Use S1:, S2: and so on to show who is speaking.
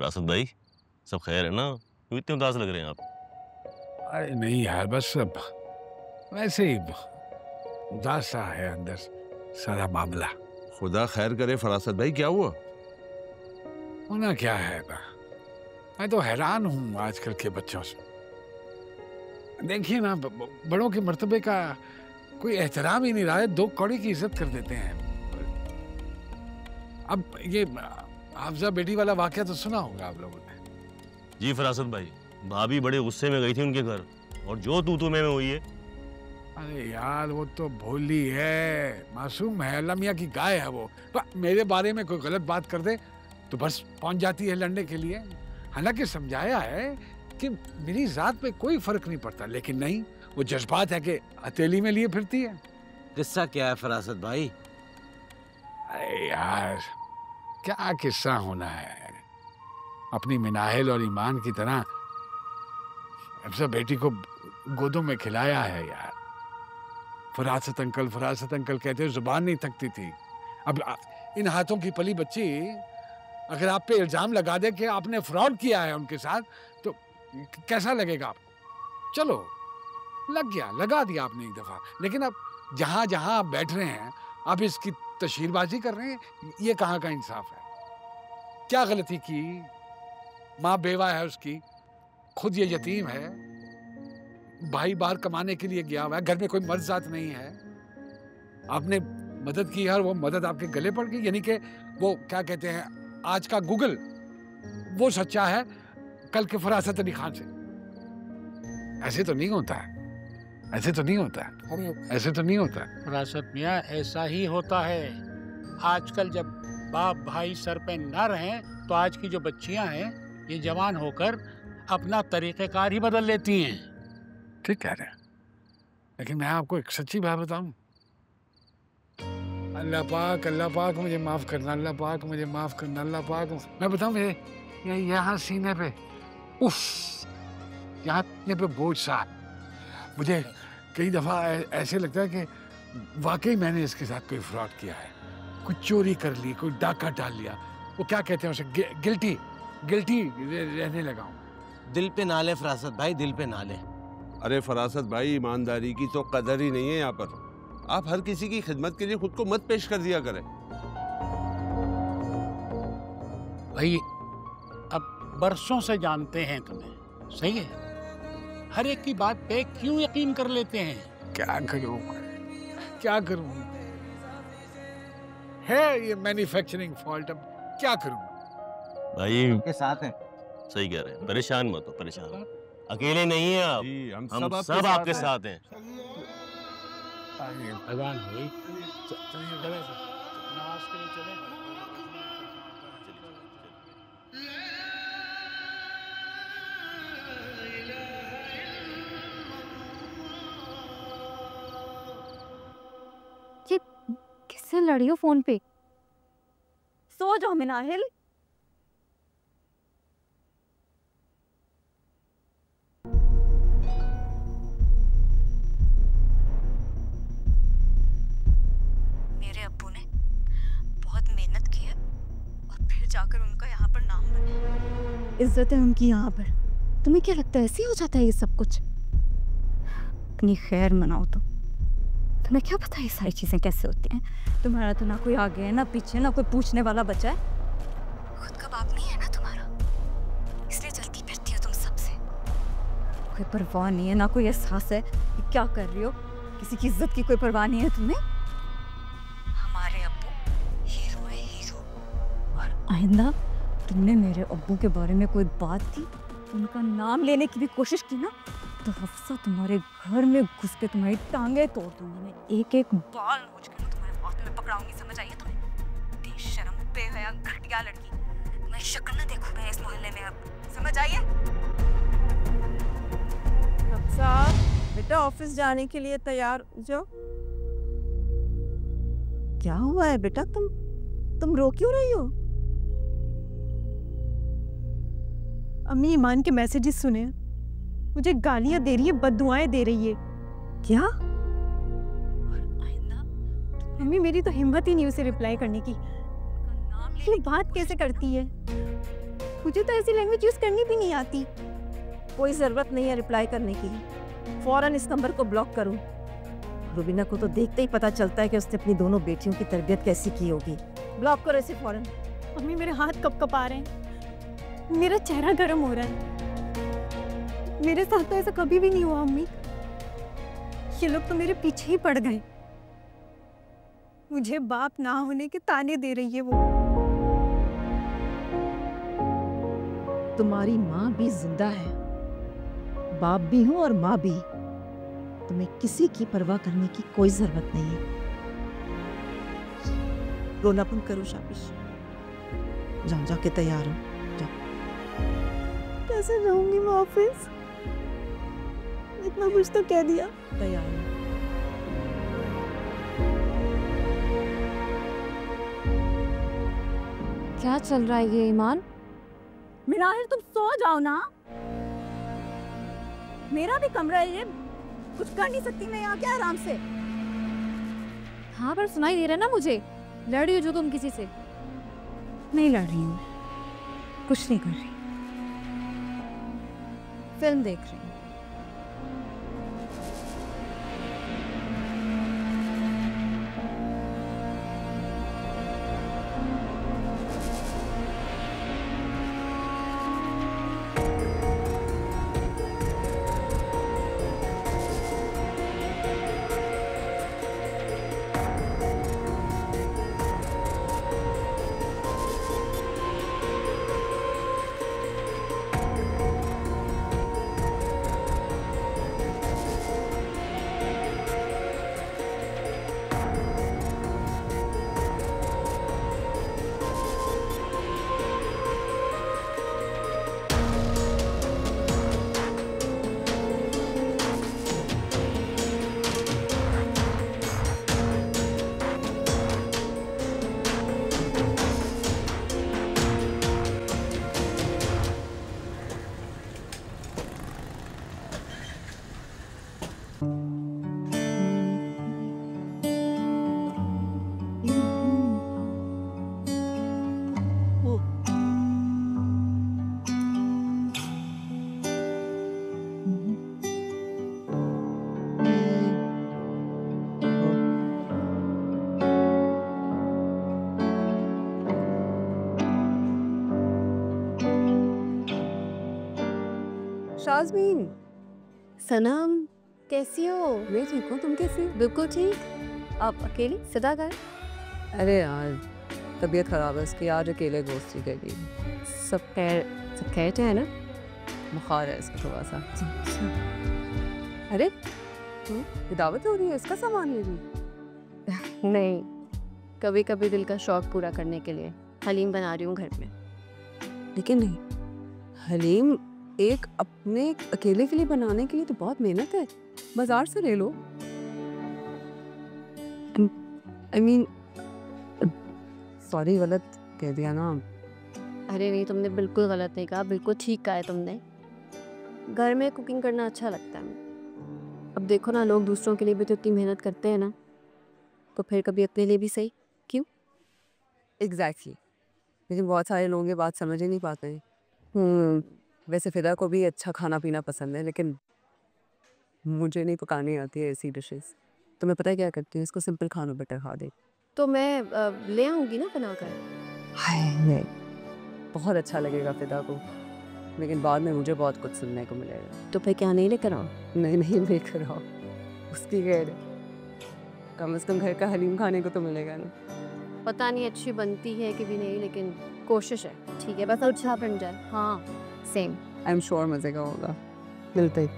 S1: फरासत भाई, सब खैर है ना? क्यों इतने उदास लग रहे हैं आप?
S2: अरे नहीं यार, बस अब वैसे ही उदास सा है अंदर सारा मामला।
S3: खुदा खैर करे फरासत भाई, क्या हुआ?
S2: होना क्या है मैं तो हैरान हूँ आजकल के बच्चों से। देखिए ना, बड़ों के मर्तबे का कोई एहतराम ही नहीं रहा है, दो कौड़ी की इज्जत कर देते हैं। अब ये हाफजा बेटी वाला वाकया तो सुना होगा आप लोगों ने।
S1: जी फरासत भाई, भाभी बड़े गुस्से में गई थी उनके घर, और जो तू में हुई है।
S2: अरे यार, वो तो भोली है, मासूम है, अल्लाह मियां की गाय है वो। मेरे बारे में कोई गलत बात कर दे तो बस पहुंच जाती है लड़ने के लिए। हालांकि समझाया है कि मेरी जात पे कोई फर्क नहीं पड़ता, लेकिन नहीं, वो जज्बात है कि हथेली में लिए फिरती है।
S4: किस्सा क्या है फरासत भाई?
S2: अरे यार, क्या किस्सा होना है। अपनी मिनाहिल और ईमान की तरह हफ्सा बेटी को गोदों में खिलाया है यार। फरासत अंकल कहते जुबान नहीं थकती थी। अब इन हाथों की पली बच्ची अगर आप पे इल्जाम लगा दे कि आपने फ्रॉड किया है उनके साथ, तो कैसा लगेगा आपको? चलो, लगा दिया आपने एक दफा, लेकिन अब जहां जहां आप बैठ रहे हैं आप इसकी तशहीरबाजी कर रहे हैं। ये कहाँ का इंसाफ है? क्या गलती की? माँ बेवा है उसकी, खुद ये यतीम है, भाई बाहर कमाने के लिए गया हुआ है, घर में कोई मर्द जात नहीं है। आपने मदद की है और वो मदद आपके गले पड़ गई। यानी कि वो क्या कहते हैं, आज का गूगल वो सच्चा है कल के फरासत अली खान से। ऐसे तो नहीं होता है, ऐसे तो नहीं होता है, ऐसे तो नहीं होता है।
S5: फरासत मियाँ, ऐसा ही होता है। आजकल जब बाप भाई सर पे ना रहें तो आज की जो बच्चियां हैं ये जवान होकर अपना तरीक़ेकार ही बदल लेती हैं।
S2: ठीक कह रहे हैं, लेकिन मैं आपको एक सच्ची बात बताऊं। अल्लाह पाक मुझे माफ करना, अल्लाह पाक मुझे माफ करना, अल्लाह पाक। मैं बताऊं, मेरे यहाँ सीने पे, उफ, यहाँ सीने पे बोझ सा। मुझे कई दफा ऐसे लगता है कि वाकई मैंने इसके साथ कोई फ्रॉड किया है, कोई चोरी कर ली, कोई डाका डाल लिया। वो क्या कहते हैं उसे, गिल्टी रहने लगा हूँ।
S4: दिल पे ना ले फरासत भाई, दिल पे ना ले।
S3: अरे फरासत भाई, ईमानदारी की तो कदर ही नहीं है यहाँ पर। आप हर किसी की खिदमत के लिए खुद को मत पेश कर दिया करें।
S5: भाई अब बरसों से जानते हैं तुम्हें, सही है, हर एक की बात पे क्यों यकीन कर लेते हैं?
S2: क्या करूं, है ये मैन्युफैक्चरिंग फॉल्ट। अब क्या करूं
S1: भाई
S4: के साथ हैं।
S1: सही कह रहे हैं, परेशान मत हो, परेशान अकेले नहीं हैं आप।
S3: जी, हम
S1: सब आपके साथ हैं।
S5: भगवान भाई, नमाज के लिए चले।
S6: ये किससे लड़ी हो फोन पे? सो जाओ मिनाहिल।
S7: मेरे अब्बू ने बहुत मेहनत की है और फिर जाकर उनका यहाँ पर नाम बना।
S6: इज्जत है उनकी यहाँ पर। तुम्हें क्या लगता है ऐसे ही हो जाता है ये सब कुछ? अपनी खैर मनाओ। तुम्हें क्या पता ये सारी चीजें कैसे होती हैं? तुम्हारा तो ना कोई आगे है ना पीछे, ना कोई पूछने वाला बचा है।
S7: खुद का बाप नहीं है ना तुम्हारा, इसलिए जलती फिरती हो तुम सबसे।
S6: कोई परवाह नहीं है, ना कोई एहसास है कि क्या कर रही हो। किसी की इज्जत की कोई परवाह नहीं है तुम्हें।
S7: हमारे अब्बू हीरो है, हीरो।
S6: और आइंदा तुमने मेरे अब्बू के बारे में कोई बात की, उनका नाम लेने की भी कोशिश की ना, तो हफ्सा तुम्हारे घर में घुस के तुम्हारी टांगे तोड़ दूंगी मैं, एक एक
S7: बाल नोच कर मैं तुम्हारे हाथ में पकड़ाऊंगी। समझ आई है तुम्हें? बेशर्म, बेहया, घटिया लड़की। तुम्हारी शक्ल ना देखूं मैं इस मोहल्ले में अब। समझ आई है?
S8: हफ्सा, बेटा ऑफिस जाने के लिए तैयार हो जाओ। क्या हुआ है बेटा, तुम रो क्यों रही हो? अम्मी ईमान के मैसेजेस सुने, मुझे गालियां दे रही है, बददुआएं दे रही है। क्या? मम्मी मेरी तो हिम्मत ही नहीं उसे रिप्लाई करने की। ये बात कैसे करती है?
S6: मुझे तो ऐसी लैंग्वेज यूज करनी भी नहीं आती। कोई जरूरत नहीं है रिप्लाई करने की, फौरन इस नंबर को ब्लॉक करो। रुबीना को तो देखते ही पता चलता है कि उसने अपनी दोनों बेटियों की तरबियत कैसी की होगी। ब्लॉक करो इसे फौरन।
S8: मम्मी मेरे हाथ कप आ रहे हैं, मेरा चेहरा गर्म हो रहा है। मेरे साथ तो ऐसा कभी भी नहीं हुआ मम्मी। ये लोग तो मेरे पीछे ही पड़ गए। मुझे बाप ना होने के ताने दे रही है वो।
S6: तुम्हारी माँ भी जिंदा है, बाप भी हूँ और माँ भी। तुम्हें किसी की परवाह करने की कोई जरूरत नहीं है। रोना बंद करो शाबिश, जाओ जाके तैयार हो जाओ। कैसे जाऊंगी मैं ऑफिस? इतना कुछ तो कह दिया। तैयार हो। क्या चल रहा है ये ईमान? मिनाहिर तुम सो जाओ ना, मेरा भी कमरा है ये, कुछ कर नहीं सकती मैं यहाँ क्या आराम से? हाँ पर सुनाई दे रहा है ना मुझे। लड़ रही हो जो तुम किसी से? नहीं लड़ रही हूँ, कुछ नहीं कर रही, फिल्म देख रही हूँ। शाज़मीन,
S9: सनम कैसी हो?
S6: मैं ठीक हूँ, तुम कैसी?
S9: बिल्कुल ठीक। आप अकेली? सदा का है?
S6: अरे यार तबीयत खराब है उसकी, आज अकेले दोस्ती कर ली।
S9: सब खैर तो है ना?
S6: बुखार है इसको थोड़ा सा। अरे ये दावत हो रही है, इसका सामान ले रही?
S9: नहीं, कभी कभी दिल का शौक पूरा करने के लिए हलीम बना रही हूँ घर में।
S6: लेकिन नहीं, हलीम एक अपने अकेले के लिए बनाने के लिए तो बहुत मेहनत है, बाजार से ले लो। आई मीन सॉरी, गलत कह दिया ना?
S9: अरे नहीं, तुमने बिल्कुल गलत नहीं कहा, बिल्कुल ठीक कहा है तुमने। घर में कुकिंग करना अच्छा लगता है। अब देखो ना, लोग दूसरों के लिए भी तो इतनी मेहनत करते हैं ना, तो फिर कभी अपने लिए भी सही क्यों?
S6: एग्जैक्टली। लेकिन बहुत सारे लोग ये बात समझ ही नहीं पाते हैं। वैसे फिदा को भी अच्छा खाना पीना पसंद है, लेकिन मुझे नहीं पकानी आती है ऐसी डिशेस। तो मैं पता है क्या करती हूँ, इसको सिंपल खाना बेटर खा दे।
S9: तो मैं ले आऊँगी ना बनाकर।
S6: हाय, बहुत अच्छा लगेगा फिदा को, लेकिन बाद में मुझे बहुत कुछ सुनने को मिलेगा।
S9: तो फिर क्या नहीं लेकर आओ?
S6: नहीं लेकर आओ, उसकी खैर, कम से कम घर का हलीम खाने को तो मिलेगा ना।
S9: पता नहीं अच्छी बनती है कि भी नहीं, लेकिन कोशिश है। ठीक है, बस अच्छा बन जाए। हाँ सेम।
S6: आई एम श्योर मज़े का होगा। मिलते ही।